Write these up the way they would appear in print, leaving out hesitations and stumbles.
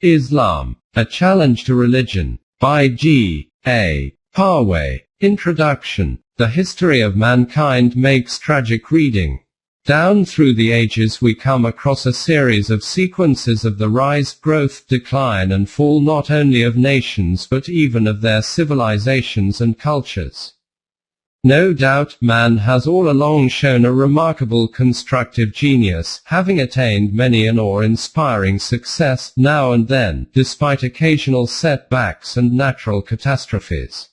Islam, A Challenge to Religion, by G. A. Parwez. Introduction. The history of mankind makes tragic reading. Down through the ages we come across a series of sequences of the rise, growth, decline and fall not only of nations but even of their civilizations and cultures. No doubt, man has all along shown a remarkable constructive genius, having attained many an awe-inspiring success, now and then, despite occasional setbacks and natural catastrophes.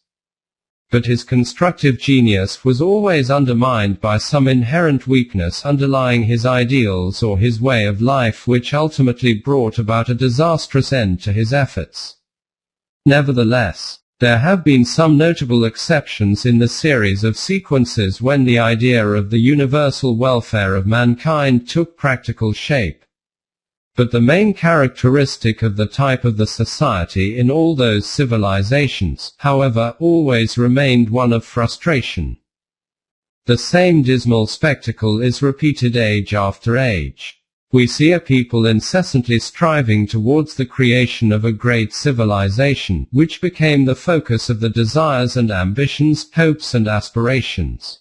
But his constructive genius was always undermined by some inherent weakness underlying his ideals or his way of life, which ultimately brought about a disastrous end to his efforts. Nevertheless, there have been some notable exceptions in the series of sequences when the idea of the universal welfare of mankind took practical shape. But the main characteristic of the type of the society in all those civilizations, however, always remained one of frustration. The same dismal spectacle is repeated age after age. We see a people incessantly striving towards the creation of a great civilization, which became the focus of the desires and ambitions, hopes and aspirations.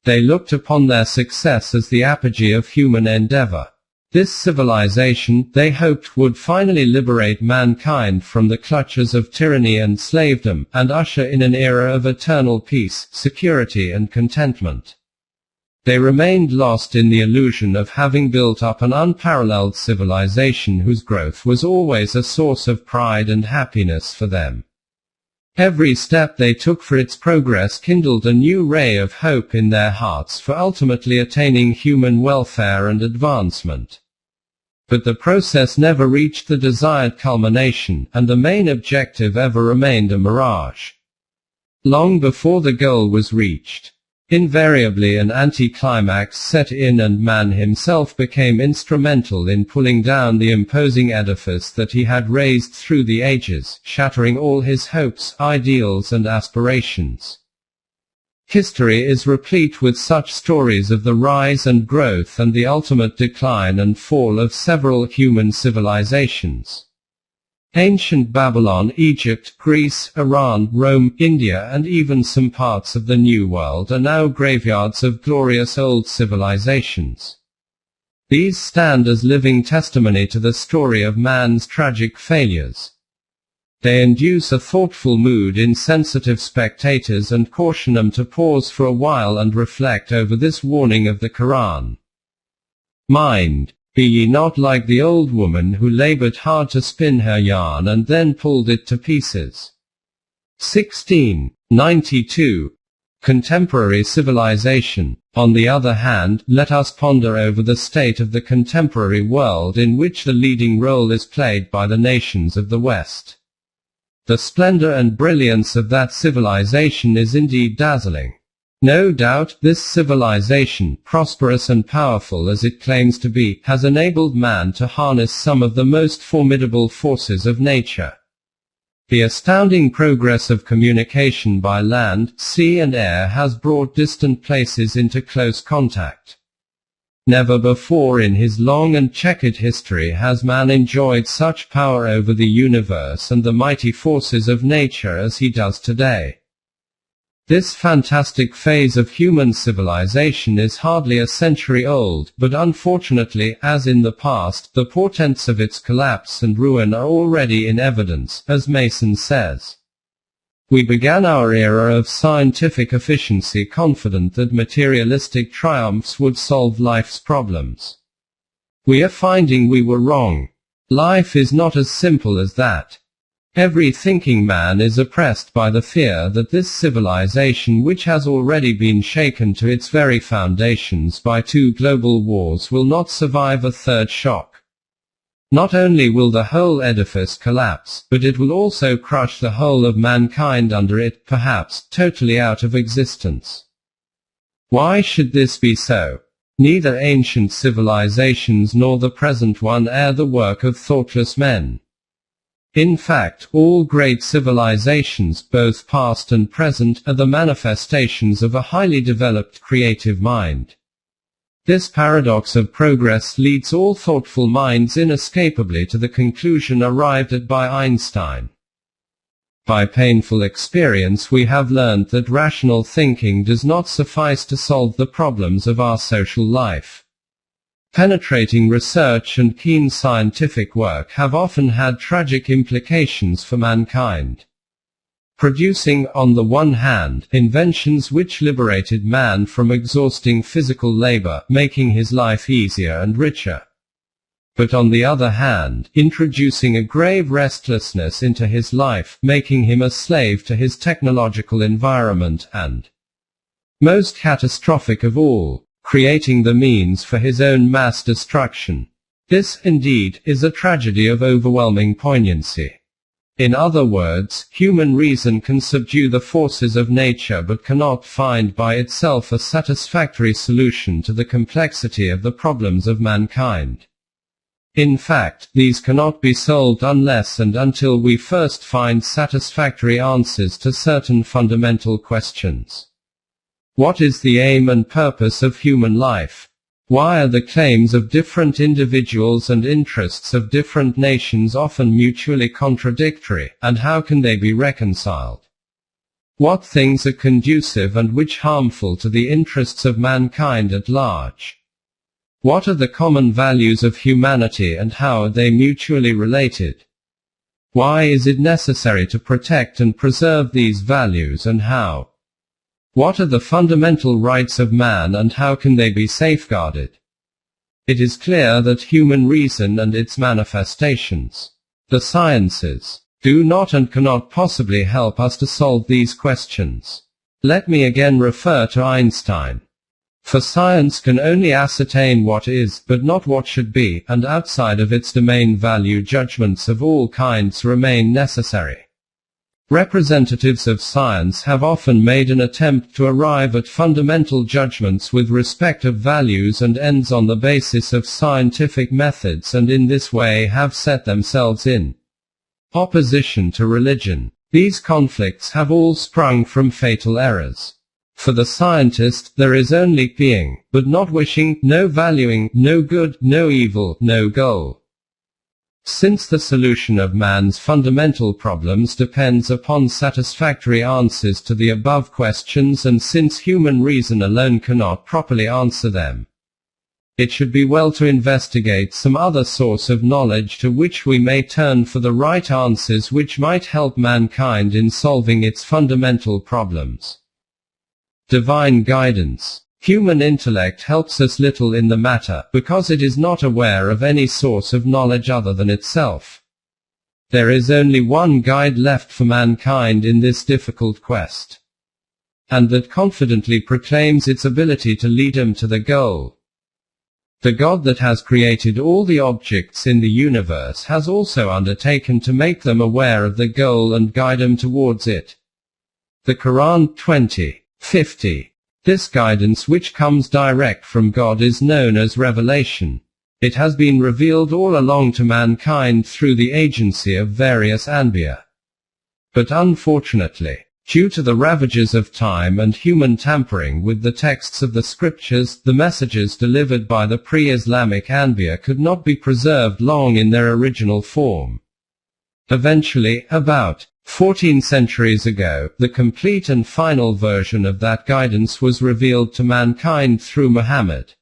They looked upon their success as the apogee of human endeavor. This civilization, they hoped, would finally liberate mankind from the clutches of tyranny and slavedom, and usher in an era of eternal peace, security and contentment. They remained lost in the illusion of having built up an unparalleled civilization whose growth was always a source of pride and happiness for them. Every step they took for its progress kindled a new ray of hope in their hearts for ultimately attaining human welfare and advancement. But the process never reached the desired culmination, and the main objective ever remained a mirage. Long before the goal was reached, invariably an anticlimax set in, and man himself became instrumental in pulling down the imposing edifice that he had raised through the ages, shattering all his hopes, ideals and aspirations. History is replete with such stories of the rise and growth and the ultimate decline and fall of several human civilizations. Ancient Babylon, Egypt, Greece, Iran, Rome, India and even some parts of the New World are now graveyards of glorious old civilizations. These stand as living testimony to the story of man's tragic failures. They induce a thoughtful mood in sensitive spectators and caution them to pause for a while and reflect over this warning of the Quran. Mind, be ye not like the old woman who labored hard to spin her yarn and then pulled it to pieces. 1692. Contemporary civilization. On the other hand, let us ponder over the state of the contemporary world in which the leading role is played by the nations of the West. The splendor and brilliance of that civilization is indeed dazzling. No doubt, this civilization, prosperous and powerful as it claims to be, has enabled man to harness some of the most formidable forces of nature. The astounding progress of communication by land, sea and air has brought distant places into close contact. Never before in his long and checkered history has man enjoyed such power over the universe and the mighty forces of nature as he does today. This fantastic phase of human civilization is hardly a century old, but unfortunately, as in the past, the portents of its collapse and ruin are already in evidence, as Mason says. We began our era of scientific efficiency confident that materialistic triumphs would solve life's problems. We are finding we were wrong. Life is not as simple as that. Every thinking man is oppressed by the fear that this civilization, which has already been shaken to its very foundations by 2 global wars, will not survive a third shock. Not only will the whole edifice collapse, but it will also crush the whole of mankind under it, perhaps totally out of existence. Why should this be so? Neither ancient civilizations nor the present one are the work of thoughtless men. In fact, all great civilizations, both past and present, are the manifestations of a highly developed creative mind. This paradox of progress leads all thoughtful minds inescapably to the conclusion arrived at by Einstein. By painful experience we have learned that rational thinking does not suffice to solve the problems of our social life. Penetrating research and keen scientific work have often had tragic implications for mankind. Producing, on the one hand, inventions which liberated man from exhausting physical labor, making his life easier and richer. But on the other hand, introducing a grave restlessness into his life, making him a slave to his technological environment, and, most catastrophic of all, creating the means for his own mass destruction. This, indeed, is a tragedy of overwhelming poignancy. In other words, human reason can subdue the forces of nature but cannot find by itself a satisfactory solution to the complexity of the problems of mankind. In fact, these cannot be solved unless and until we first find satisfactory answers to certain fundamental questions. What is the aim and purpose of human life? Why are the claims of different individuals and interests of different nations often mutually contradictory, and how can they be reconciled? What things are conducive and which harmful to the interests of mankind at large? What are the common values of humanity and how are they mutually related? Why is it necessary to protect and preserve these values and how? What are the fundamental rights of man and how can they be safeguarded? It is clear that human reason and its manifestations, the sciences, do not and cannot possibly help us to solve these questions. Let me again refer to Einstein. For science can only ascertain what is, but not what should be, and outside of its domain value judgments of all kinds remain necessary. Representatives of science have often made an attempt to arrive at fundamental judgments with respect to values and ends on the basis of scientific methods and in this way have set themselves in opposition to religion. These conflicts have all sprung from fatal errors. For the scientist, there is only being, but not wishing, no valuing, no good, no evil, no goal. Since the solution of man's fundamental problems depends upon satisfactory answers to the above questions and since human reason alone cannot properly answer them, it should be well to investigate some other source of knowledge to which we may turn for the right answers which might help mankind in solving its fundamental problems. Divine guidance. Human intellect helps us little in the matter, because it is not aware of any source of knowledge other than itself. There is only one guide left for mankind in this difficult quest, and that confidently proclaims its ability to lead them to the goal. The God that has created all the objects in the universe has also undertaken to make them aware of the goal and guide them towards it. The Quran 20:50. This guidance which comes direct from God is known as revelation. It has been revealed all along to mankind through the agency of various anbiya. But unfortunately, due to the ravages of time and human tampering with the texts of the scriptures, the messages delivered by the pre-Islamic anbiya could not be preserved long in their original form. Eventually, about 14 centuries ago, the complete and final version of that guidance was revealed to mankind through Muhammad.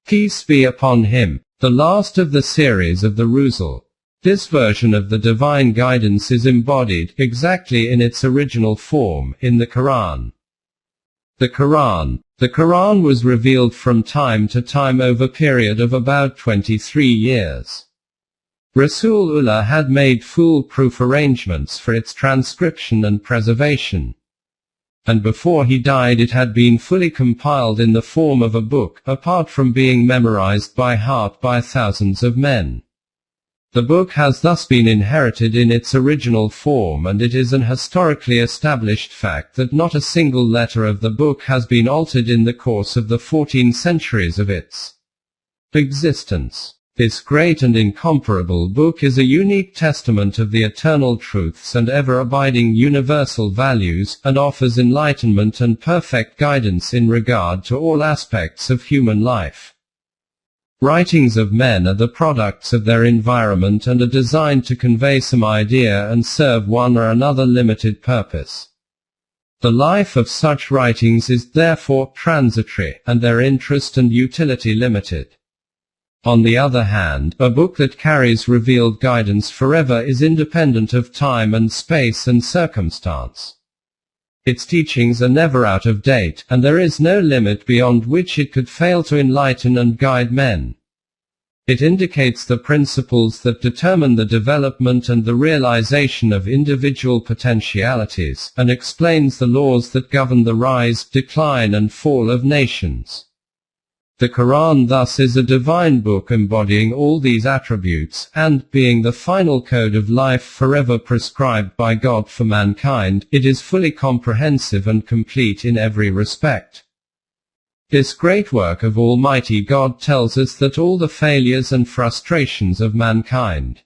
Peace be upon him, the last of the series of the Rusul. This version of the divine guidance is embodied, exactly in its original form, in the Quran. The Quran was revealed from time to time over a period of about 23 years. Rasulullah had made foolproof arrangements for its transcription and preservation. And before he died it had been fully compiled in the form of a book, apart from being memorized by heart by thousands of men. The book has thus been inherited in its original form and it is an historically established fact that not a single letter of the book has been altered in the course of the 14 centuries of its existence. This great and incomparable book is a unique testament of the eternal truths and ever-abiding universal values, and offers enlightenment and perfect guidance in regard to all aspects of human life. Writings of men are the products of their environment and are designed to convey some idea and serve one or another limited purpose. The life of such writings is, therefore, transitory, and their interest and utility limited. On the other hand, a book that carries revealed guidance forever is independent of time and space and circumstance. Its teachings are never out of date, and there is no limit beyond which it could fail to enlighten and guide men. It indicates the principles that determine the development and the realization of individual potentialities, and explains the laws that govern the rise, decline and fall of nations. The Quran thus is a divine book embodying all these attributes, and, being the final code of life forever prescribed by God for mankind, it is fully comprehensive and complete in every respect. This great work of Almighty God tells us that all the failures and frustrations of mankind,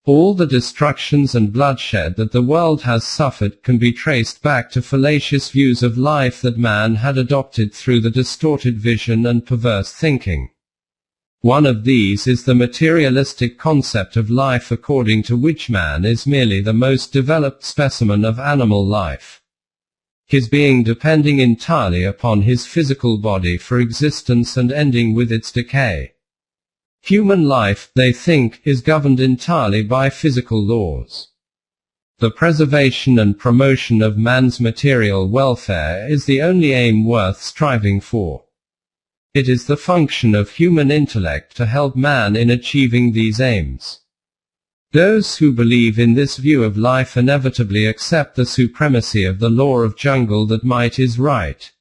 all the destructions and bloodshed that the world has suffered, can be traced back to fallacious views of life that man had adopted through the distorted vision and perverse thinking. One of these is the materialistic concept of life, according to which man is merely the most developed specimen of animal life, his being depending entirely upon his physical body for existence and ending with its decay. Human life, they think, is governed entirely by physical laws. The preservation and promotion of man's material welfare is the only aim worth striving for. It is the function of human intellect to help man in achieving these aims. Those who believe in this view of life inevitably accept the supremacy of the law of jungle that might is right.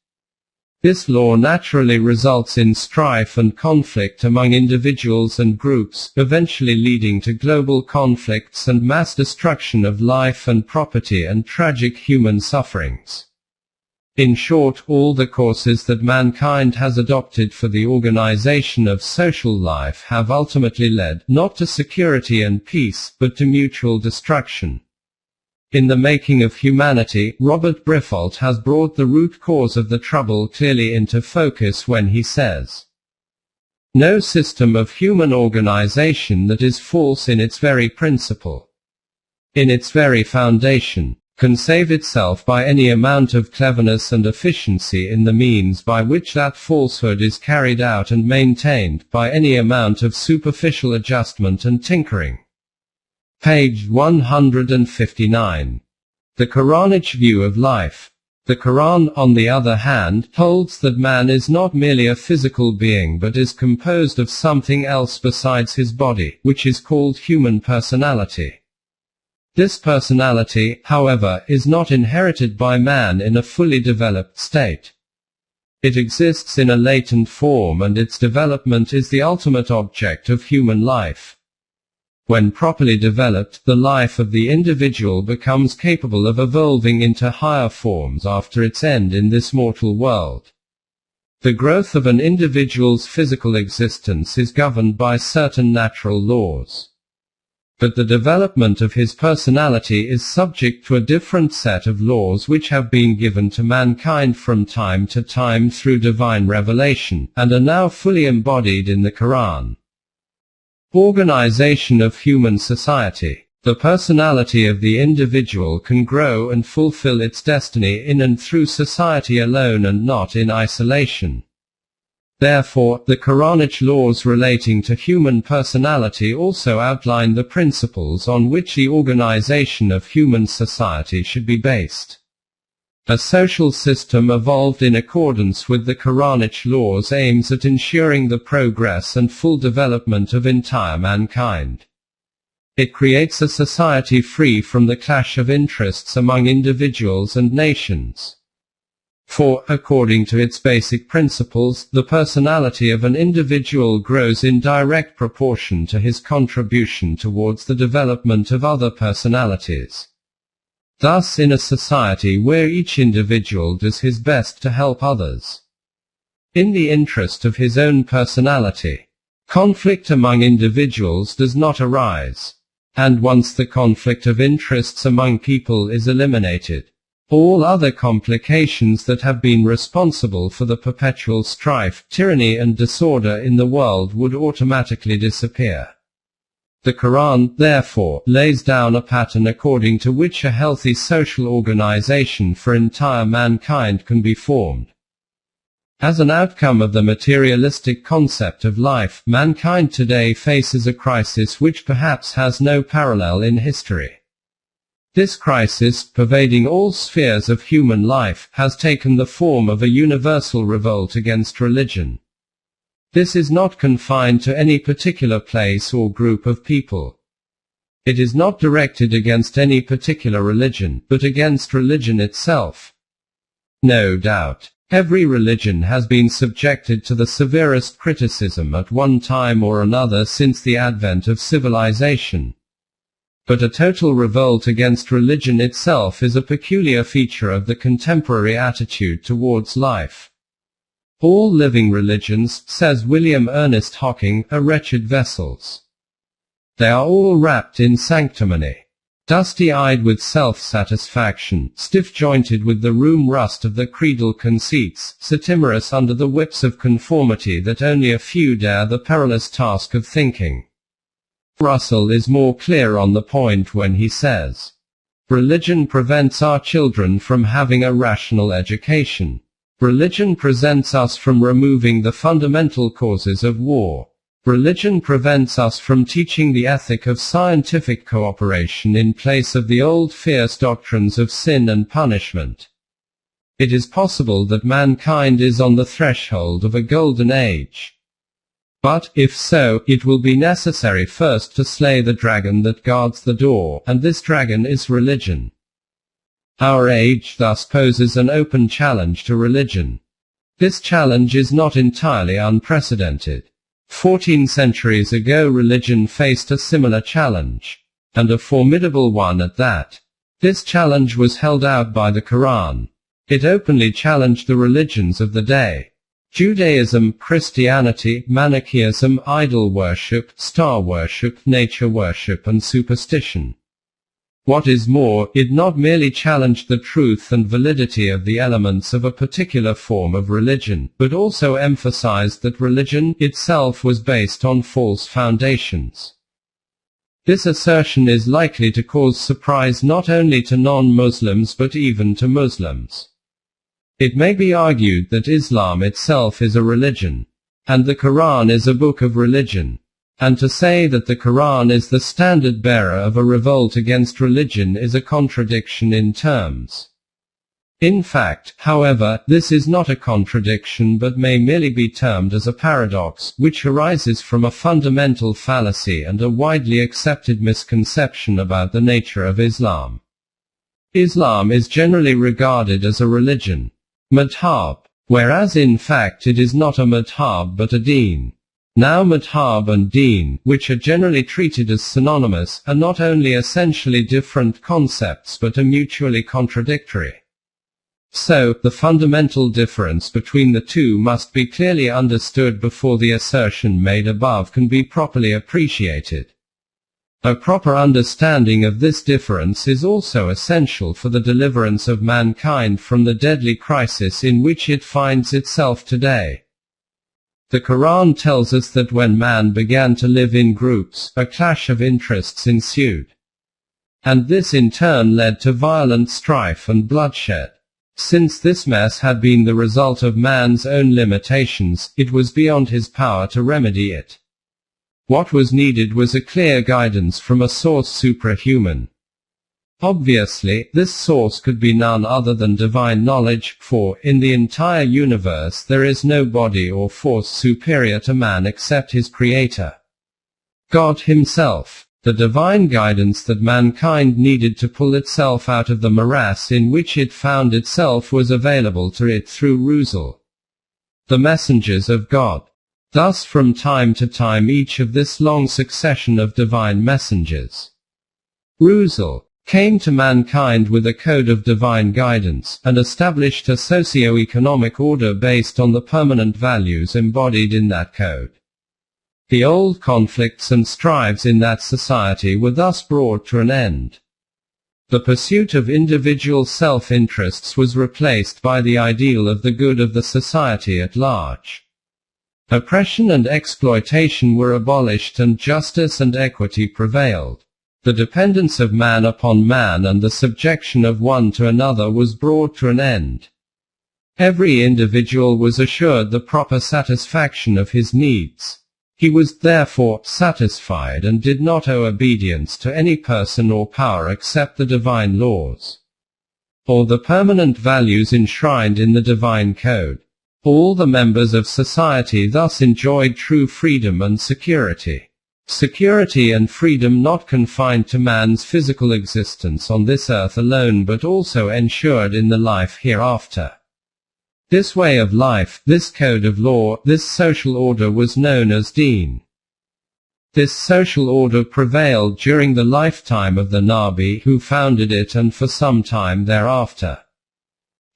This law naturally results in strife and conflict among individuals and groups, eventually leading to global conflicts and mass destruction of life and property and tragic human sufferings. In short, all the courses that mankind has adopted for the organization of social life have ultimately led, not to security and peace, but to mutual destruction. In The Making of Humanity, Robert Briffault has brought the root cause of the trouble clearly into focus when he says, "No system of human organization that is false in its very principle, in its very foundation, can save itself by any amount of cleverness and efficiency in the means by which that falsehood is carried out and maintained, by any amount of superficial adjustment and tinkering." Page 159. The Quranic view of life. The Quran, on the other hand, holds that man is not merely a physical being but is composed of something else besides his body, which is called human personality. This personality, however, is not inherited by man in a fully developed state. It exists in a latent form, and its development is the ultimate object of human life. When properly developed, the life of the individual becomes capable of evolving into higher forms after its end in this mortal world. The growth of an individual's physical existence is governed by certain natural laws. But the development of his personality is subject to a different set of laws which have been given to mankind from time to time through divine revelation, and are now fully embodied in the Quran. Organization of human society. The personality of the individual can grow and fulfill its destiny in and through society alone and not in isolation. Therefore, the Quranic laws relating to human personality also outline the principles on which the organization of human society should be based. A social system evolved in accordance with the Quranic laws aims at ensuring the progress and full development of entire mankind. It creates a society free from the clash of interests among individuals and nations. For, according to its basic principles, the personality of an individual grows in direct proportion to his contribution towards the development of other personalities. Thus, in a society where each individual does his best to help others, in the interest of his own personality, Conflict among individuals does not arise. And once the conflict of interests among people is eliminated, all other complications that have been responsible for the perpetual strife, tyranny and disorder in the world would automatically disappear. The Quran, therefore, lays down a pattern according to which a healthy social organization for entire mankind can be formed. As an outcome of the materialistic concept of life, mankind today faces a crisis which perhaps has no parallel in history. This crisis, pervading all spheres of human life, has taken the form of a universal revolt against religion. This is not confined to any particular place or group of people. It is not directed against any particular religion, but against religion itself. No doubt, every religion has been subjected to the severest criticism at one time or another since the advent of civilization. But a total revolt against religion itself is a peculiar feature of the contemporary attitude towards life. All living religions, says William Ernest Hocking, are wretched vessels. They are all wrapped in sanctimony. Dusty-eyed with self-satisfaction, stiff-jointed with the room rust of the creedal conceits, so timorous under the whips of conformity that only a few dare the perilous task of thinking. Russell is more clear on the point when he says, "Religion prevents our children from having a rational education. Religion prevents us from removing the fundamental causes of war. Religion prevents us from teaching the ethic of scientific cooperation in place of the old fierce doctrines of sin and punishment." It is possible that mankind is on the threshold of a golden age. But, if so, it will be necessary first to slay the dragon that guards the door, and this dragon is religion. Our age thus poses an open challenge to religion. This challenge is not entirely unprecedented. 14 centuries ago religion faced a similar challenge, and a formidable one at that. This challenge was held out by the Quran. It openly challenged the religions of the day. Judaism, Christianity, Manichaeism, idol worship, star worship, nature worship and superstition. What is more, it not merely challenged the truth and validity of the elements of a particular form of religion, but also emphasized that religion itself was based on false foundations. This assertion is likely to cause surprise not only to non-Muslims but even to Muslims. It may be argued that Islam itself is a religion, and the Quran is a book of religion. And to say that the Quran is the standard bearer of a revolt against religion is a contradiction in terms. In fact, however, this is not a contradiction but may merely be termed as a paradox, which arises from a fundamental fallacy and a widely accepted misconception about the nature of Islam. Islam is generally regarded as a religion, madhab, whereas in fact it is not a madhab but a deen. Now madhab and deen, which are generally treated as synonymous, are not only essentially different concepts but are mutually contradictory. So, the fundamental difference between the two must be clearly understood before the assertion made above can be properly appreciated. A proper understanding of this difference is also essential for the deliverance of mankind from the deadly crisis in which it finds itself today. The Quran tells us that when man began to live in groups, a clash of interests ensued. And this in turn led to violent strife and bloodshed. Since this mess had been the result of man's own limitations, it was beyond his power to remedy it. What was needed was a clear guidance from a source suprahuman. Obviously, this source could be none other than divine knowledge, for, in the entire universe there is no body or force superior to man except his creator, God himself. The divine guidance that mankind needed to pull itself out of the morass in which it found itself was available to it through Rusul, the messengers of God. Thus from time to time each of this long succession of divine messengers, Rusul, came to mankind with a code of divine guidance, and established a socio-economic order based on the permanent values embodied in that code. The old conflicts and strives in that society were thus brought to an end. The pursuit of individual self-interests was replaced by the ideal of the good of the society at large. Oppression and exploitation were abolished and justice and equity prevailed. The dependence of man upon man and the subjection of one to another was brought to an end. Every individual was assured the proper satisfaction of his needs. He was therefore satisfied and did not owe obedience to any person or power except the divine laws, or the permanent values enshrined in the divine code. All the members of society thus enjoyed true freedom and security. Security and freedom not confined to man's physical existence on this earth alone but also ensured in the life hereafter. This way of life, this code of law, this social order was known as Deen. This social order prevailed during the lifetime of the Nabi who founded it and for some time thereafter.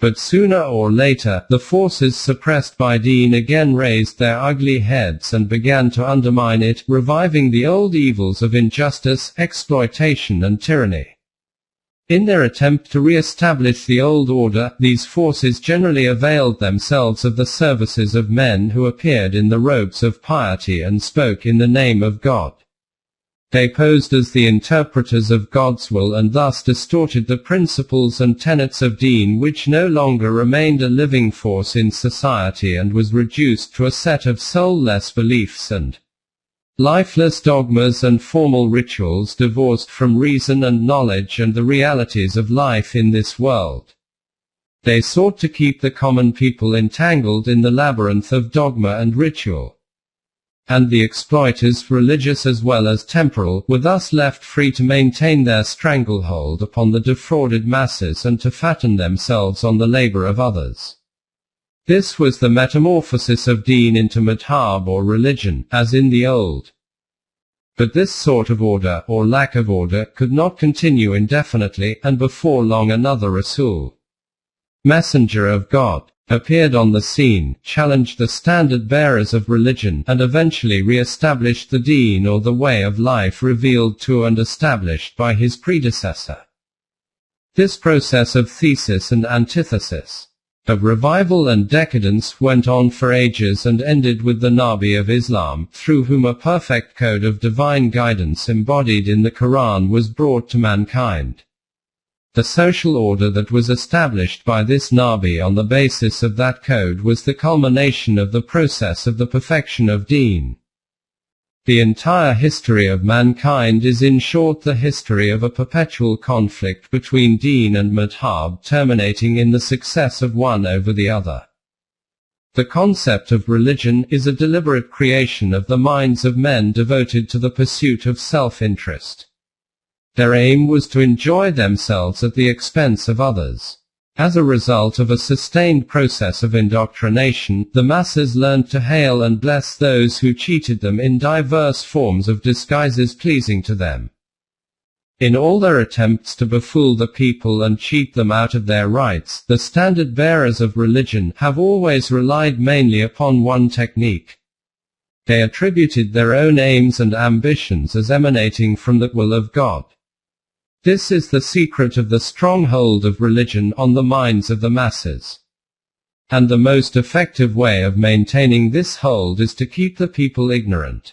But sooner or later, the forces suppressed by Deen again raised their ugly heads and began to undermine it, reviving the old evils of injustice, exploitation and tyranny. In their attempt to re-establish the old order, these forces generally availed themselves of the services of men who appeared in the robes of piety and spoke in the name of God. They posed as the interpreters of God's will and thus distorted the principles and tenets of Deen, which no longer remained a living force in society and was reduced to a set of soulless beliefs and lifeless dogmas and formal rituals divorced from reason and knowledge and the realities of life in this world. They sought to keep the common people entangled in the labyrinth of dogma and ritual. And the exploiters, religious as well as temporal, were thus left free to maintain their stranglehold upon the defrauded masses and to fatten themselves on the labor of others. This was the metamorphosis of Deen into madhab or religion, as in the old. But this sort of order, or lack of order, could not continue indefinitely, and before long another Rasul, messenger of God, appeared on the scene, challenged the standard bearers of religion, and eventually re-established the Deen or the way of life revealed to and established by his predecessor. This process of thesis and antithesis, of revival and decadence, went on for ages and ended with the Nabi of Islam, through whom a perfect code of divine guidance embodied in the Quran was brought to mankind. The social order that was established by this Nabi on the basis of that code was the culmination of the process of the perfection of Deen. The entire history of mankind is in short the history of a perpetual conflict between Deen and madhab, terminating in the success of one over the other. The concept of religion is a deliberate creation of the minds of men devoted to the pursuit of self-interest. Their aim was to enjoy themselves at the expense of others. As a result of a sustained process of indoctrination, the masses learned to hail and bless those who cheated them in diverse forms of disguises pleasing to them. In all their attempts to befool the people and cheat them out of their rights, the standard bearers of religion have always relied mainly upon one technique. They attributed their own aims and ambitions as emanating from the will of God. This is the secret of the stronghold of religion on the minds of the masses. And the most effective way of maintaining this hold is to keep the people ignorant.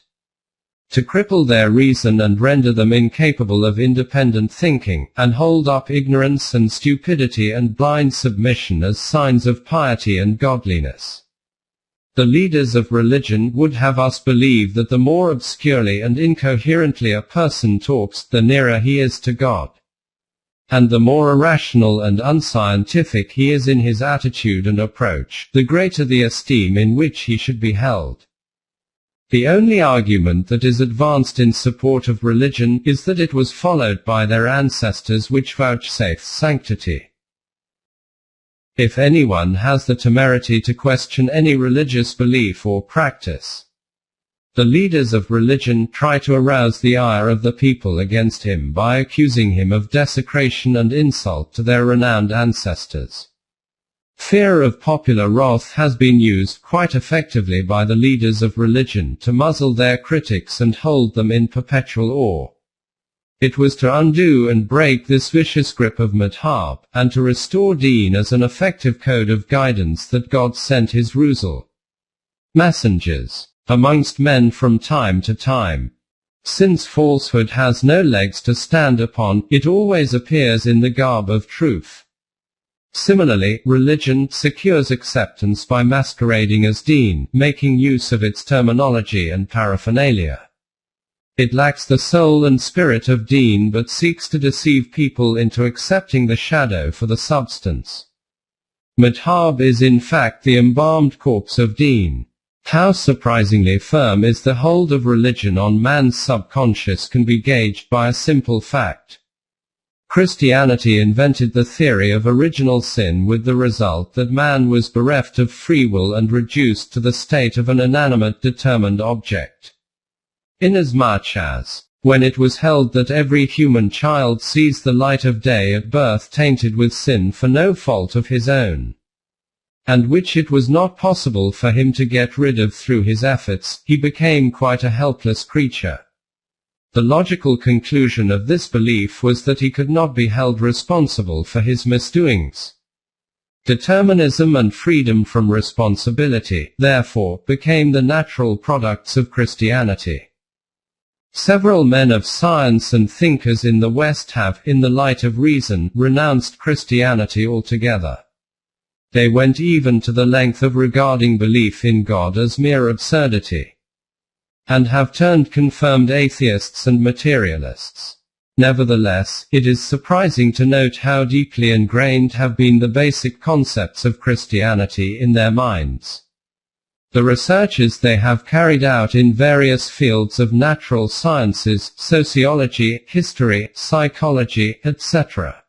To cripple their reason and render them incapable of independent thinking, and hold up ignorance and stupidity and blind submission as signs of piety and godliness. The leaders of religion would have us believe that the more obscurely and incoherently a person talks, the nearer he is to God. And the more irrational and unscientific he is in his attitude and approach, the greater the esteem in which he should be held. The only argument that is advanced in support of religion is that it was followed by their ancestors, which vouchsafes sanctity. If anyone has the temerity to question any religious belief or practice, the leaders of religion try to arouse the ire of the people against him by accusing him of desecration and insult to their renowned ancestors. Fear of popular wrath has been used quite effectively by the leaders of religion to muzzle their critics and hold them in perpetual awe. It was to undo and break this vicious grip of madhab, and to restore deen as an effective code of guidance that God sent his rusul messengers amongst men from time to time. Since falsehood has no legs to stand upon, it always appears in the garb of truth. Similarly, religion secures acceptance by masquerading as deen, making use of its terminology and paraphernalia. It lacks the soul and spirit of deen but seeks to deceive people into accepting the shadow for the substance. Madhab is in fact the embalmed corpse of deen. How surprisingly firm is the hold of religion on man's subconscious can be gauged by a simple fact. Christianity invented the theory of original sin with the result that man was bereft of free will and reduced to the state of an inanimate determined object. Inasmuch as, when it was held that every human child sees the light of day at birth tainted with sin for no fault of his own, and which it was not possible for him to get rid of through his efforts, he became quite a helpless creature. The logical conclusion of this belief was that he could not be held responsible for his misdoings. Determinism and freedom from responsibility, therefore, became the natural products of Christianity. Several men of science and thinkers in the West have, in the light of reason, renounced Christianity altogether. They went even to the length of regarding belief in God as mere absurdity, and have turned confirmed atheists and materialists. Nevertheless, it is surprising to note how deeply ingrained have been the basic concepts of Christianity in their minds. The researches they have carried out in various fields of natural sciences, sociology, history, psychology, etc.,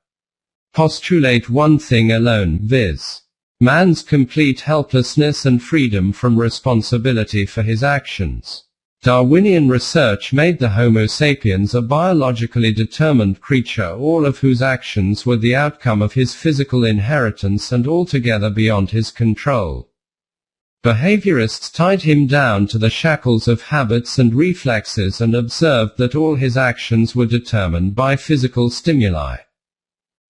postulate one thing alone, viz. man's complete helplessness and freedom from responsibility for his actions. Darwinian research made the Homo sapiens a biologically determined creature, all of whose actions were the outcome of his physical inheritance and altogether beyond his control. Behaviorists tied him down to the shackles of habits and reflexes and observed that all his actions were determined by physical stimuli.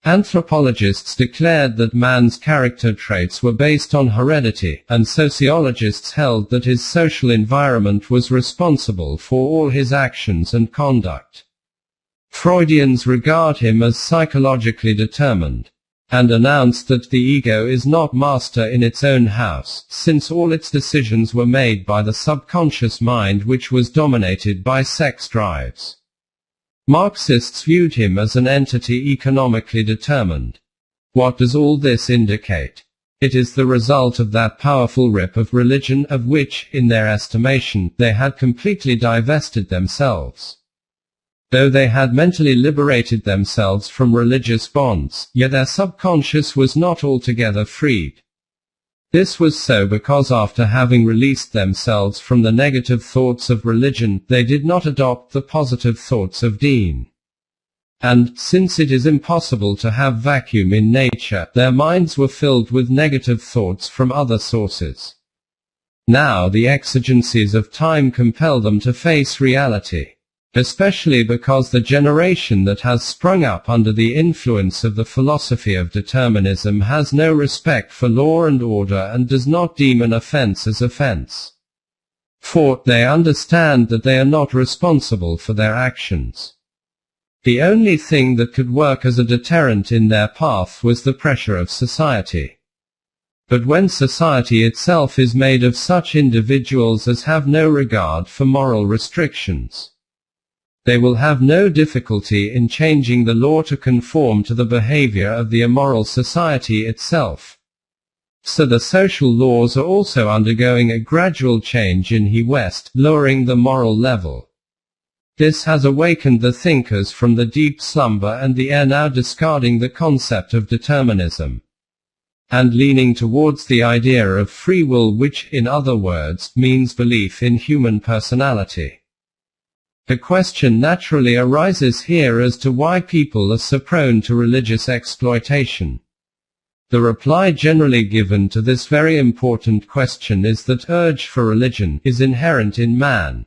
Anthropologists declared that man's character traits were based on heredity, and sociologists held that his social environment was responsible for all his actions and conduct. Freudians regard him as psychologically determined, and announced that the ego is not master in its own house, since all its decisions were made by the subconscious mind, which was dominated by sex drives. Marxists viewed him as an entity economically determined. What does all this indicate? It is the result of that powerful rip of religion, of which, in their estimation, they had completely divested themselves. Though they had mentally liberated themselves from religious bonds, yet their subconscious was not altogether freed. This was so because after having released themselves from the negative thoughts of religion, they did not adopt the positive thoughts of deen. And, since it is impossible to have vacuum in nature, their minds were filled with negative thoughts from other sources. Now the exigencies of time compel them to face reality. Especially because the generation that has sprung up under the influence of the philosophy of determinism has no respect for law and order and does not deem an offense as offense. For, they understand that they are not responsible for their actions. The only thing that could work as a deterrent in their path was the pressure of society. But when society itself is made of such individuals as have no regard for moral restrictions, they will have no difficulty in changing the law to conform to the behavior of the immoral society itself. So the social laws are also undergoing a gradual change in the West, lowering the moral level. This has awakened the thinkers from the deep slumber, and they are now discarding the concept of determinism, and leaning towards the idea of free will, which, in other words, means belief in human personality. The question naturally arises here as to why people are so prone to religious exploitation. The reply generally given to this very important question is that urge for religion is inherent in man.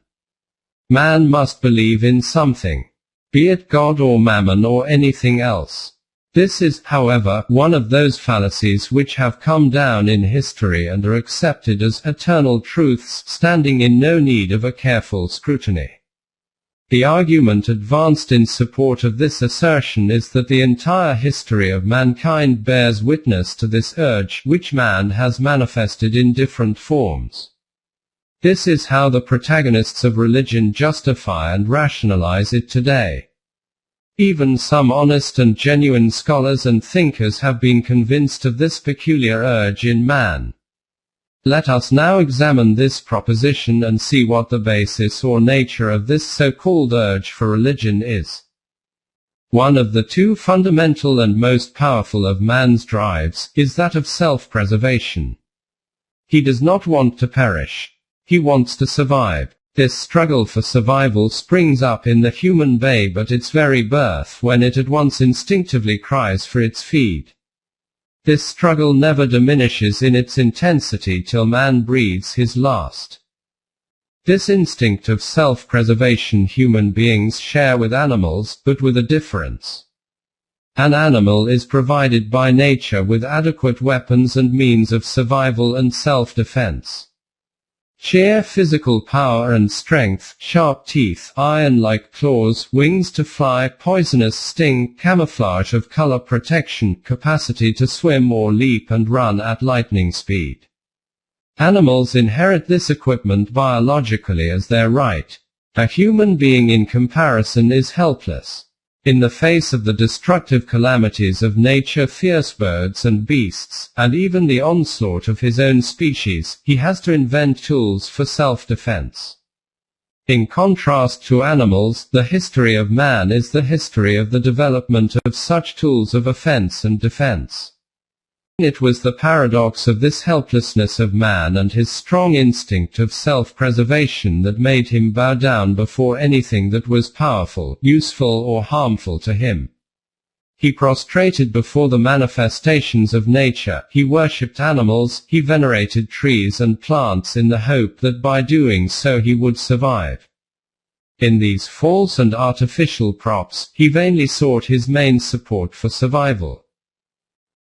Man must believe in something, be it God or Mammon or anything else. This is, however, one of those fallacies which have come down in history and are accepted as eternal truths, standing in no need of a careful scrutiny. The argument advanced in support of this assertion is that the entire history of mankind bears witness to this urge, which man has manifested in different forms. This is how the protagonists of religion justify and rationalize it today. Even some honest and genuine scholars and thinkers have been convinced of this peculiar urge in man. Let us now examine this proposition and see what the basis or nature of this so-called urge for religion is. One of the two fundamental and most powerful of man's drives is that of self-preservation. He does not want to perish. He wants to survive. This struggle for survival springs up in the human babe at its very birth, when it at once instinctively cries for its feed. This struggle never diminishes in its intensity till man breathes his last. This instinct of self-preservation human beings share with animals, but with a difference. An animal is provided by nature with adequate weapons and means of survival and self-defense. Sheer physical power and strength, sharp teeth, iron-like claws, wings to fly, poisonous sting, camouflage of color protection, capacity to swim or leap and run at lightning speed. Animals inherit this equipment biologically as their right. A human being in comparison is helpless. In the face of the destructive calamities of nature, fierce birds and beasts, and even the onslaught of his own species, he has to invent tools for self-defense. In contrast to animals, the history of man is the history of the development of such tools of offense and defense. It was the paradox of this helplessness of man and his strong instinct of self-preservation that made him bow down before anything that was powerful, useful or harmful to him. He prostrated before the manifestations of nature, he worshipped animals, he venerated trees and plants in the hope that by doing so he would survive. In these false and artificial props, he vainly sought his main support for survival.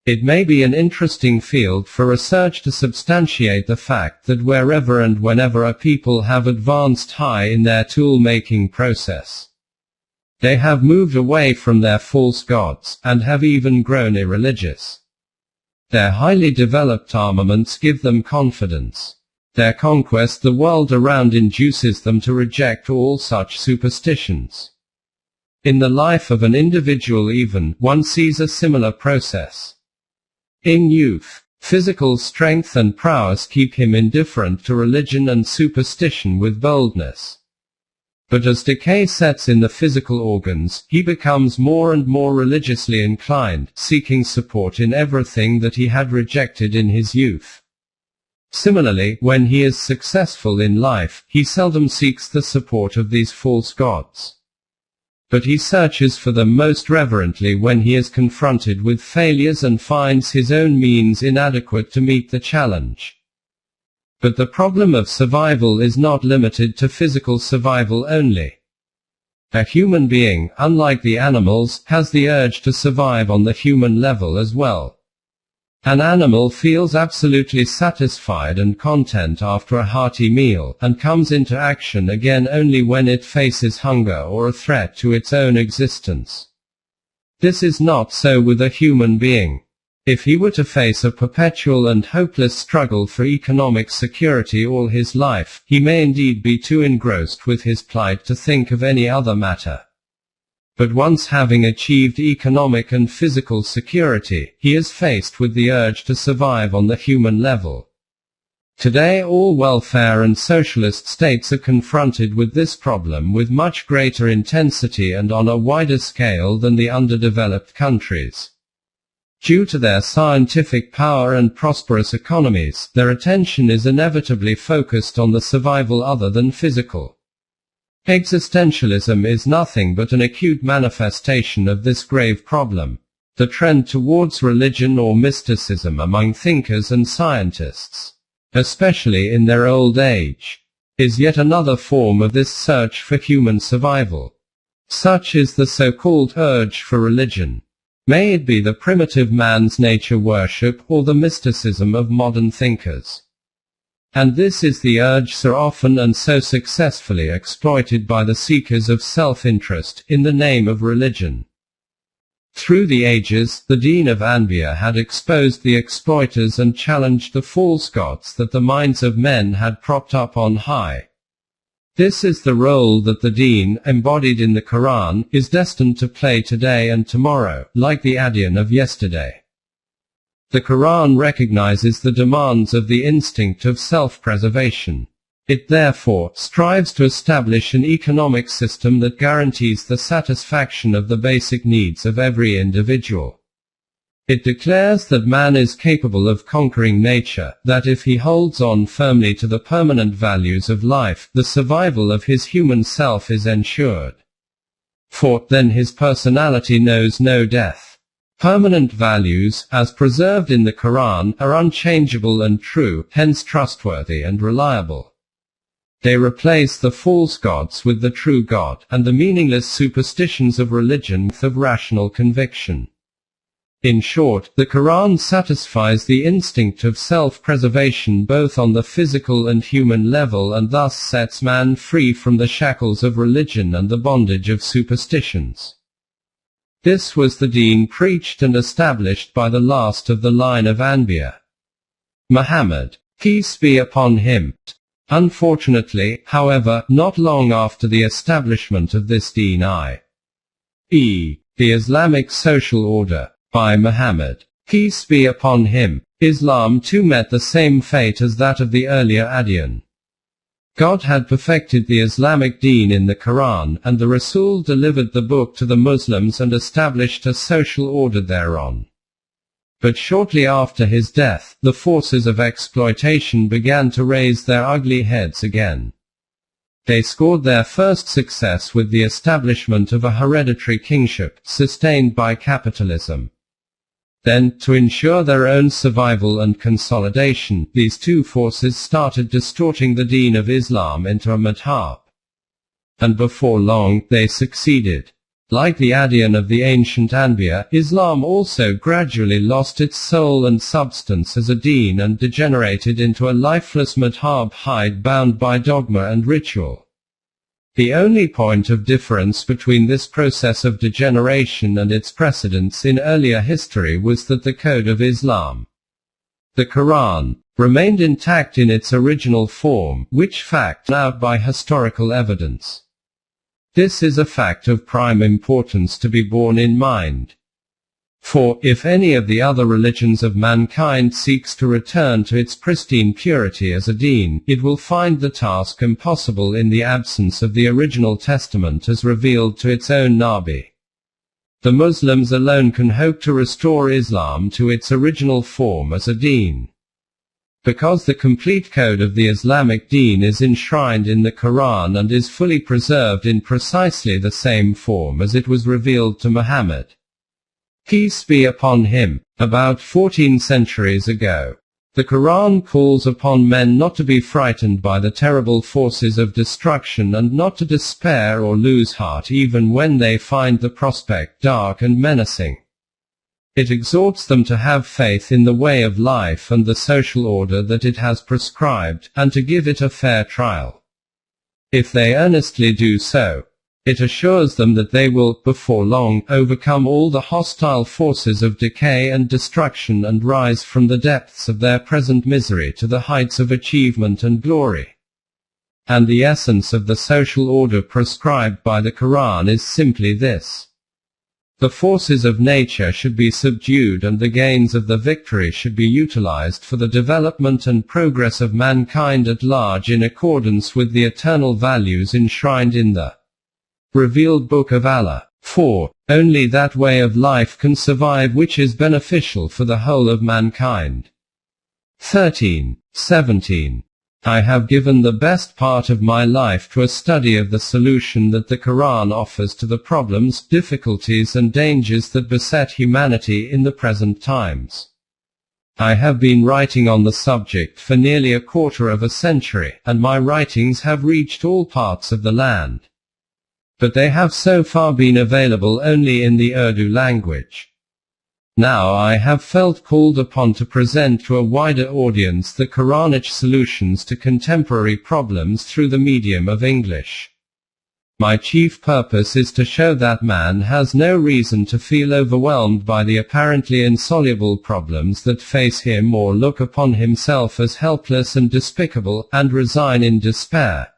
It may be an interesting field for research to substantiate the fact that wherever and whenever a people have advanced high in their tool-making process, they have moved away from their false gods, and have even grown irreligious. Their highly developed armaments give them confidence. Their conquest the world around induces them to reject all such superstitions. In the life of an individual even, one sees a similar process. In youth, physical strength and prowess keep him indifferent to religion and superstition with boldness. But as decay sets in the physical organs, he becomes more and more religiously inclined, seeking support in everything that he had rejected in his youth. Similarly, when he is successful in life, he seldom seeks the support of these false gods. But he searches for them most reverently when he is confronted with failures and finds his own means inadequate to meet the challenge. But the problem of survival is not limited to physical survival only. A human being, unlike the animals, has the urge to survive on the human level as well. An animal feels absolutely satisfied and content after a hearty meal, and comes into action again only when it faces hunger or a threat to its own existence. This is not so with a human being. If he were to face a perpetual and hopeless struggle for economic security all his life, he may indeed be too engrossed with his plight to think of any other matter. But once having achieved economic and physical security, he is faced with the urge to survive on the human level. Today all welfare and socialist states are confronted with this problem with much greater intensity and on a wider scale than the underdeveloped countries. Due to their scientific power and prosperous economies, their attention is inevitably focused on the survival other than physical. Existentialism is nothing but an acute manifestation of this grave problem. The trend towards religion or mysticism among thinkers and scientists, especially in their old age, is yet another form of this search for human survival. Such is the so-called urge for religion. May it be the primitive man's nature worship or the mysticism of modern thinkers. And this is the urge so often and so successfully exploited by the seekers of self-interest in the name of religion. Through the ages, the Deen of Anbiya had exposed the exploiters and challenged the false gods that the minds of men had propped up on high. This is the role that the Deen, embodied in the Quran, is destined to play today and tomorrow, like the Adyan of yesterday. The Quran recognizes the demands of the instinct of self-preservation. It therefore strives to establish an economic system that guarantees the satisfaction of the basic needs of every individual. It declares that man is capable of conquering nature, that if he holds on firmly to the permanent values of life, the survival of his human self is ensured. For, then his personality knows no death. Permanent values, as preserved in the Quran, are unchangeable and true, hence trustworthy and reliable. They replace the false gods with the true God, and the meaningless superstitions of religion with of rational conviction. In short, the Quran satisfies the instinct of self-preservation both on the physical and human level and thus sets man free from the shackles of religion and the bondage of superstitions. This was the Deen preached and established by the last of the line of Anbiya, Muhammad, peace be upon him. Unfortunately, however, not long after the establishment of this Deen i.e., the Islamic social order, by Muhammad, peace be upon him, Islam too met the same fate as that of the earlier Adyan. God had perfected the Islamic Deen in the Quran, and the Rasul delivered the book to the Muslims and established a social order thereon. But shortly after his death, the forces of exploitation began to raise their ugly heads again. They scored their first success with the establishment of a hereditary kingship, sustained by capitalism. Then, to ensure their own survival and consolidation, these two forces started distorting the Deen of Islam into a madhab. And before long, they succeeded. Like the Adyan of the ancient Anbiya, Islam also gradually lost its soul and substance as a deen and degenerated into a lifeless madhab hide-bound by dogma and ritual. The only point of difference between this process of degeneration and its precedents in earlier history was that the code of Islam, the Quran, remained intact in its original form, which fact out by historical evidence. This is a fact of prime importance to be borne in mind. For, if any of the other religions of mankind seeks to return to its pristine purity as a deen, it will find the task impossible in the absence of the original testament as revealed to its own Nabi. The Muslims alone can hope to restore Islam to its original form as a deen. Because the complete code of the Islamic deen is enshrined in the Quran and is fully preserved in precisely the same form as it was revealed to Muhammad, peace be upon him, about 14 centuries ago. The Quran calls upon men not to be frightened by the terrible forces of destruction and not to despair or lose heart even when they find the prospect dark and menacing. It exhorts them to have faith in the way of life and the social order that it has prescribed, and to give it a fair trial. If they earnestly do so, it assures them that they will, before long, overcome all the hostile forces of decay and destruction and rise from the depths of their present misery to the heights of achievement and glory. And the essence of the social order prescribed by the Quran is simply this. The forces of nature should be subdued and the gains of the victory should be utilized for the development and progress of mankind at large in accordance with the eternal values enshrined in the revealed Book of Allah. For, only that way of life can survive which is beneficial for the whole of mankind. 13, 17. I have given the best part of my life to a study of the solution that the Quran offers to the problems, difficulties and dangers that beset humanity in the present times. I have been writing on the subject for nearly a quarter of a century, and my writings have reached all parts of the land. But they have so far been available only in the Urdu language. Now I have felt called upon to present to a wider audience the Quranic solutions to contemporary problems through the medium of English. My chief purpose is to show that man has no reason to feel overwhelmed by the apparently insoluble problems that face him or look upon himself as helpless and despicable, and resign in despair.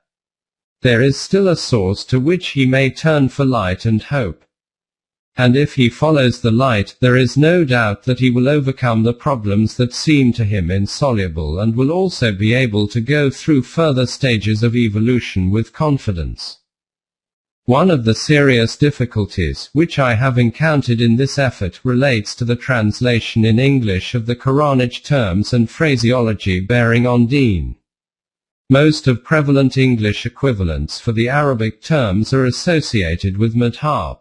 There is still a source to which he may turn for light and hope. And if he follows the light, there is no doubt that he will overcome the problems that seem to him insoluble and will also be able to go through further stages of evolution with confidence. One of the serious difficulties which I have encountered in this effort relates to the translation in English of the Quranic terms and phraseology bearing on deen. Most of prevalent English equivalents for the Arabic terms are associated with madhab.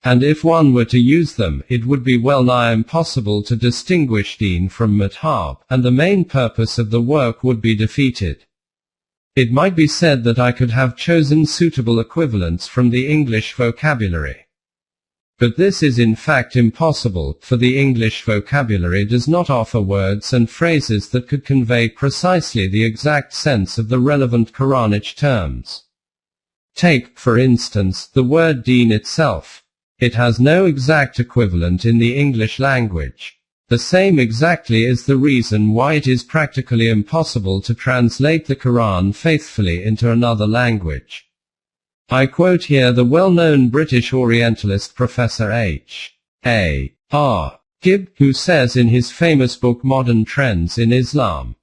And if one were to use them, it would be well nigh impossible to distinguish deen from madhab, and the main purpose of the work would be defeated. It might be said that I could have chosen suitable equivalents from the English vocabulary. But this is in fact impossible, for the English vocabulary does not offer words and phrases that could convey precisely the exact sense of the relevant Quranic terms. Take, for instance, the word deen itself. It has no exact equivalent in the English language. The same exactly is the reason why it is practically impossible to translate the Quran faithfully into another language. I quote here the well-known British Orientalist Professor H.A.R. Gibb, who says in his famous book Modern Trends in Islam,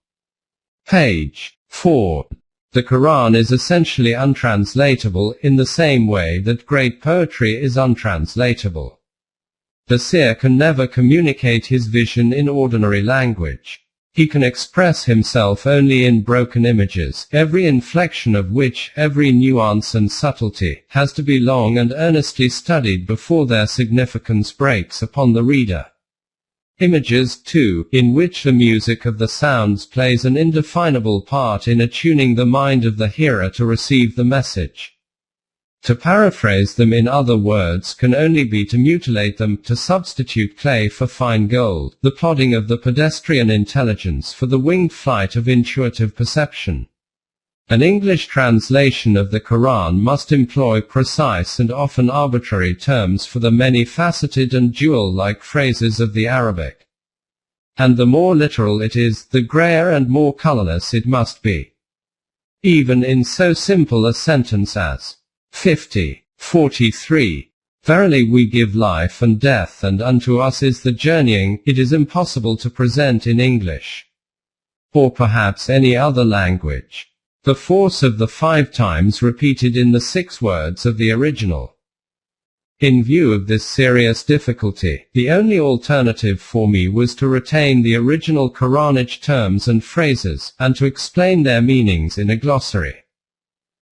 page 4, the Quran is essentially untranslatable, in the same way that great poetry is untranslatable. The seer can never communicate his vision in ordinary language. He can express himself only in broken images, every inflection of which, every nuance and subtlety, has to be long and earnestly studied before their significance breaks upon the reader. Images, too, in which the music of the sounds plays an indefinable part in attuning the mind of the hearer to receive the message. To paraphrase them in other words can only be to mutilate them, to substitute clay for fine gold, the plodding of the pedestrian intelligence for the winged flight of intuitive perception. An English translation of the Quran must employ precise and often arbitrary terms for the many-faceted and jewel-like phrases of the Arabic. And the more literal it is, the grayer and more colorless it must be. Even in so simple a sentence as 43. Verily we give life and death, and unto us is the journeying, it is impossible to present in English, or perhaps any other language, the force of the 5 times repeated in the 6 words of the original. In view of this serious difficulty, the only alternative for me was to retain the original Quranic terms and phrases, and to explain their meanings in a glossary.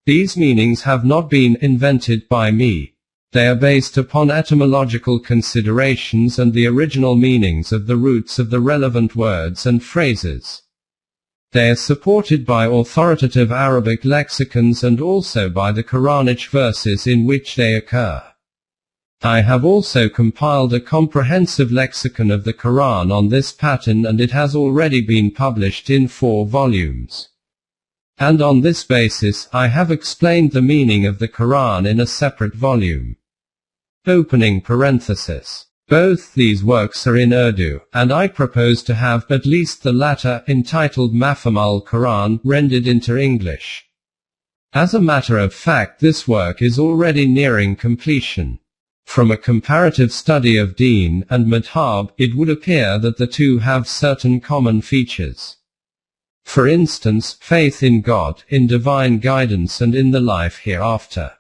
These meanings have not been invented by me. They are based upon etymological considerations and the original meanings of the roots of the relevant words and phrases. They are supported by authoritative Arabic lexicons and also by the Quranic verses in which they occur. I have also compiled a comprehensive lexicon of the Quran on this pattern, and it has already been published in 4 volumes. And on this basis, I have explained the meaning of the Quran in a separate volume. Opening parenthesis. Both these works are in Urdu, and I propose to have at least the latter, entitled Mafhum al-Quran, rendered into English. As a matter of fact, this work is already nearing completion. From a comparative study of deen and madhab, it would appear that the two have certain common features. For instance, faith in God, in divine guidance and in the life hereafter.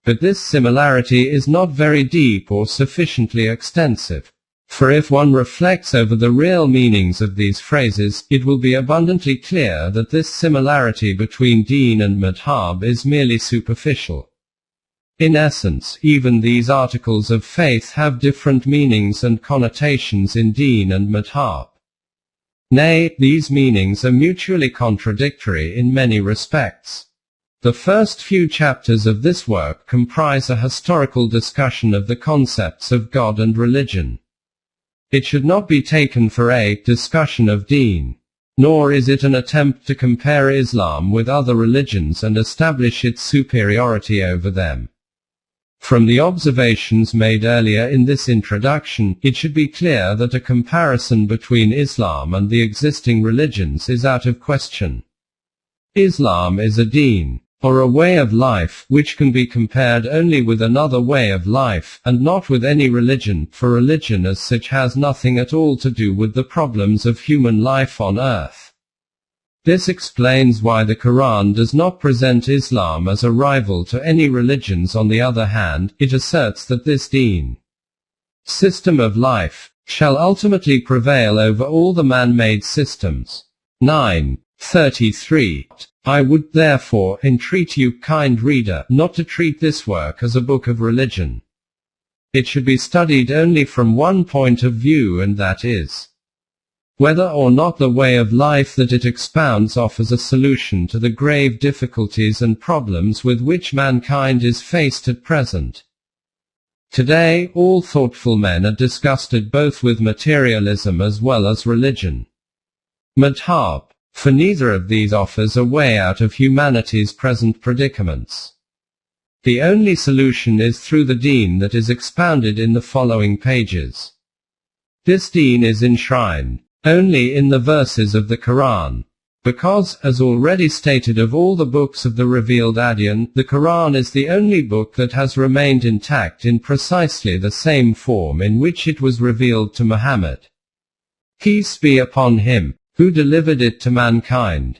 But this similarity is not very deep or sufficiently extensive. For if one reflects over the real meanings of these phrases, it will be abundantly clear that this similarity between deen and madhab is merely superficial. In essence, even these articles of faith have different meanings and connotations in deen and madhab. Nay, these meanings are mutually contradictory in many respects. The first few chapters of this work comprise a historical discussion of the concepts of God and religion. It should not be taken for a discussion of deen, nor is it an attempt to compare Islam with other religions and establish its superiority over them. From the observations made earlier in this introduction, it should be clear that a comparison between Islam and the existing religions is out of question. Islam is a deen, or a way of life, which can be compared only with another way of life, and not with any religion, for religion as such has nothing at all to do with the problems of human life on earth. This explains why the Quran does not present Islam as a rival to any religions. On the other hand, it asserts that this deen, system of life, shall ultimately prevail over all the man-made systems. 9:33. I would therefore entreat you, kind reader, not to treat this work as a book of religion. It should be studied only from one point of view, and that is, whether or not the way of life that it expounds offers a solution to the grave difficulties and problems with which mankind is faced at present. Today, all thoughtful men are disgusted both with materialism as well as religion. Madhab, for neither of these offers a way out of humanity's present predicaments. The only solution is through the deen that is expounded in the following pages. This deen is enshrined only in the verses of the Quran, because, as already stated of all the books of the revealed Adyan, the Quran is the only book that has remained intact in precisely the same form in which it was revealed to Muhammad, peace be upon him, who delivered it to mankind.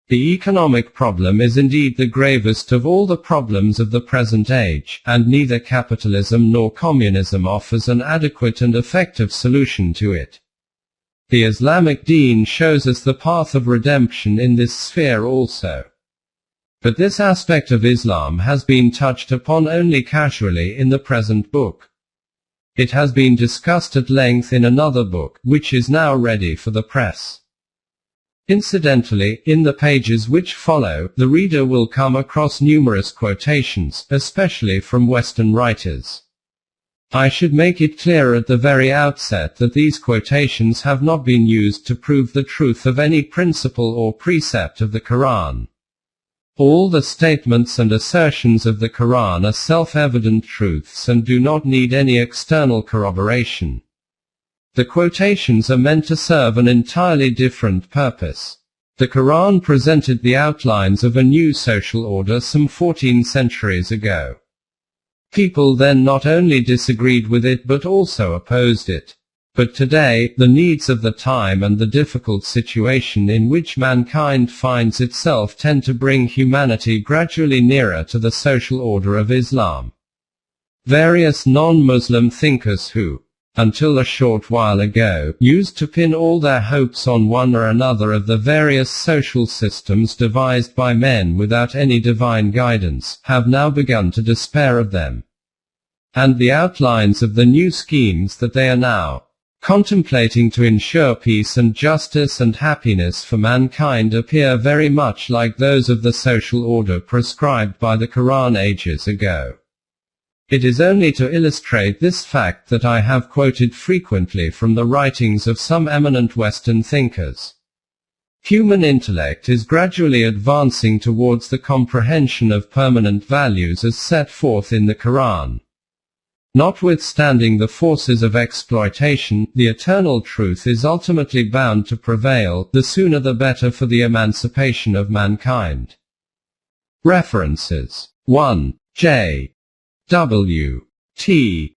The economic problem is indeed the gravest of all the problems of the present age, and neither capitalism nor communism offers an adequate and effective solution to it. The Islamic deen shows us the path of redemption in this sphere also. But this aspect of Islam has been touched upon only casually in the present book. It has been discussed at length in another book, which is now ready for the press. Incidentally, in the pages which follow, the reader will come across numerous quotations, especially from Western writers. I should make it clear at the very outset that these quotations have not been used to prove the truth of any principle or precept of the Quran. All the statements and assertions of the Quran are self-evident truths and do not need any external corroboration. The quotations are meant to serve an entirely different purpose. The Quran presented the outlines of a new social order some 14 centuries ago. People then not only disagreed with it but also opposed it. But today, the needs of the time and the difficult situation in which mankind finds itself tend to bring humanity gradually nearer to the social order of Islam. Various non-Muslim thinkers who, until a short while ago, used to pin all their hopes on one or another of the various social systems devised by men without any divine guidance, have now begun to despair of them. And the outlines of the new schemes that they are now contemplating to ensure peace and justice and happiness for mankind appear very much like those of the social order prescribed by the Quran ages ago. It is only to illustrate this fact that I have quoted frequently from the writings of some eminent Western thinkers. Human intellect is gradually advancing towards the comprehension of permanent values as set forth in the Quran. Notwithstanding the forces of exploitation, the eternal truth is ultimately bound to prevail, the sooner the better for the emancipation of mankind. References. 1. J. W. T.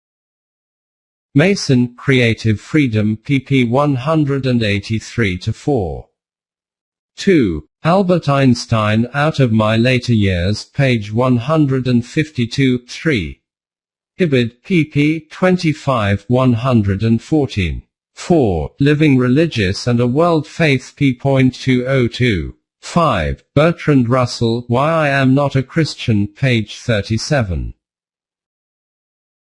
Mason, Creative Freedom, pp. 183-4. 2. Albert Einstein, Out of My Later Years, page 152. 3. Ibid, pp. 25, 114. 4. Living Religious and a World Faith p.202. 5. Bertrand Russell, Why I Am Not a Christian, page 37.